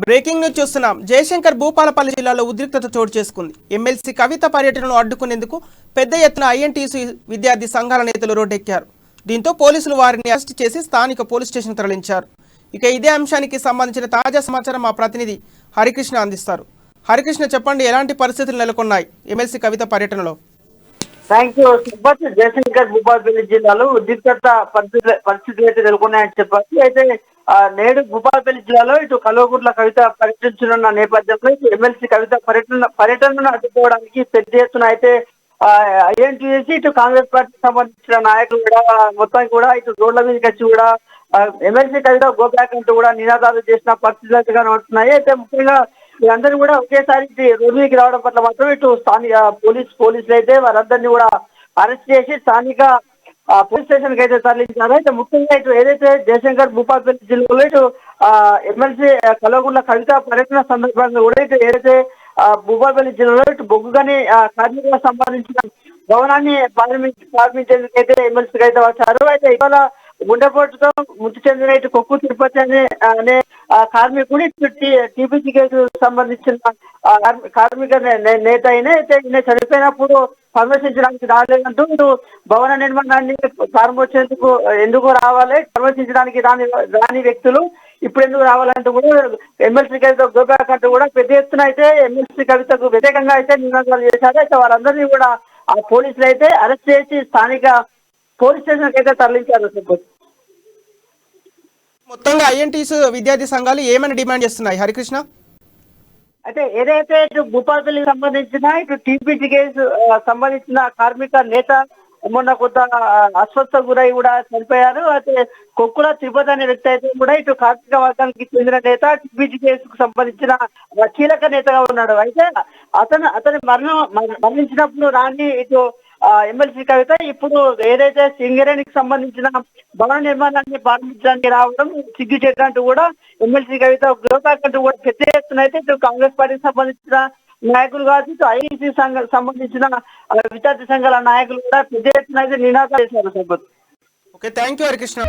Breaking news చూస్తున్నాం. జయశంకర్ భూపాలపల్లి జిల్లాలో ఉద్రిక్తత చోటు చేసుకుంది. ఎమ్మెల్సీ కవిత పర్యటనను అడ్డుకునేందుకు పెద్ద ఎత్తున ఐఎన్టీసీ విద్యార్థి సంఘాల నేతలు రోడ్డెక్కారు. దీంతో పోలీసులు వారిని అరెస్ట్ చేసి స్థానిక పోలీస్ స్టేషన్ తరలించారు. ఇక ఇదే అంశానికి సంబంధించిన తాజా సమాచారం మా ప్రతినిధి హరికృష్ణ అందిస్తారు. హరికృష్ణ, చెప్పండి, ఎలాంటి పరిస్థితులు నెలకొన్నాయి ఎమ్మెల్సీ కవిత పర్యటనలో? Thank you Subhash. జయశంకర్ భూపాలపల్లి జిల్లాలో ఉద్రిక్తత పరిస్థితులు అయితే నెలకొన్నాయని చెప్పాలి. అయితే నేడు భూపాలపల్లి జిల్లాలో ఇటు కల్వకుంట్ల కవిత పర్యటించనున్న నేపథ్యంలో ఇటు ఎమ్మెల్సీ కవిత పర్యటనను అడ్డుకోవడానికి పెద్ద ఎత్తున అయితే ఐఎన్టీసీ ఇటు కాంగ్రెస్ పార్టీకి సంబంధించిన నాయకులు కూడా మొత్తం కూడా ఇటు రోడ్ల మీదకి వచ్చి కూడా ఎమ్మెల్సీ కవిత గో బ్యాక్ అంటూ కూడా నినాదాలు చేసిన పరిస్థితులు అయితే కనబడుతున్నాయి. అయితే ముఖ్యంగా వీరందరూ కూడా ఒకేసారి రోడ్డు మీదకి రావడం పట్ల మాత్రం ఇటు స్థానిక పోలీసులు అయితే వారందరినీ కూడా అరెస్ట్ చేసి స్థానిక పోలీస్ స్టేషన్ కి అయితే తరలించారు. అయితే ముఖ్యంగా ఇటు ఏదైతే జయశంకర్ భూపాలపల్లి జిల్లాలో ఇటు ఎమ్మెల్సీ కల్వకుంట్ల కవిత పర్యటన సందర్భంగా కూడా ఇటు ఏదైతే భూపాలపల్లి జిల్లాలో ఇటు బొగ్గుగని కార్మికులకు సంబంధించిన భవనాన్ని ప్రారంభించేందుకు అయితే ఎమ్మెల్సీకి అయితే వచ్చారు. అయితే ఇవాళ గుండెపోటుతో మృతి చెందిన ఇటు కొక్కు తిరుపతి అనే కార్మికుడు టీపీసీ కేసు సంబంధించిన కార్మిక నేత అయినా అయితే ఈయన చనిపోయినప్పుడు సందర్శించడానికి రాలేదంటూ ఇటు భవన నిర్మాణాన్ని ప్రారంభించేందుకు ఎందుకు రావాలి, సందర్శించడానికి రాని వ్యక్తులు ఇప్పుడు ఎందుకు రావాలంటూ కూడా ఎమ్మెల్సీ కవిత గోబ్యాక్ అంటూ కూడా పెద్ద ఎత్తున అయితే ఎమ్మెల్సీ కవితకు వ్యతిరేకంగా అయితే నినాదాలు చేశారు. అయితే వారందరినీ కూడా ఆ పోలీసులు అయితే అరెస్ట్ చేసి స్థానిక పోలీస్ స్టేషన్ అయితే తరలించారు. మొత్తంగా ఐఎన్టీసీ విద్యార్థి సంఘాలు ఏమైనా డిమాండ్ చేస్తున్నాయి హరికృష్ణ? అయితే ఏదైతే ఇటు భూపాలపల్లికి సంబంధించిన ఇటు టీపీసీ కేసు సంబంధించిన కార్మిక నేత మొన్న కొంత అస్వస్థ గురై కూడా చనిపోయారు. అయితే కొక్కుల తిరుపతి అనే వ్యక్తి అయితే కూడా ఇటు కార్మిక వర్గానికి చెందిన నేత, టీపీసీ కేసుకు సంబంధించిన కీలక నేతగా ఉన్నాడు. అయితే అతని మరణించినప్పుడు రాని ఇటు ఎమ్మెల్సీ కవిత ఇప్పుడు ఏదైతే సింగరేణికి సంబంధించిన భవన నిర్మాణాన్ని ప్రారంభించడానికి రావడం సిగ్గు చేసినట్టు కూడా ఎమ్మెల్సీ కవిత గృహపాక్ అంటూ కూడా పెద్ద ఎత్తున అయితే ఇటు కాంగ్రెస్ పార్టీకి సంబంధించిన నాయకులు కావచ్చు, ఇటు ఐఈసీ సంబంధించిన విద్యార్థి సంఘాల నాయకులు కూడా పెద్ద ఎత్తున అయితే నినాదాలు చేశారు. Okay, thank you Harikrishna.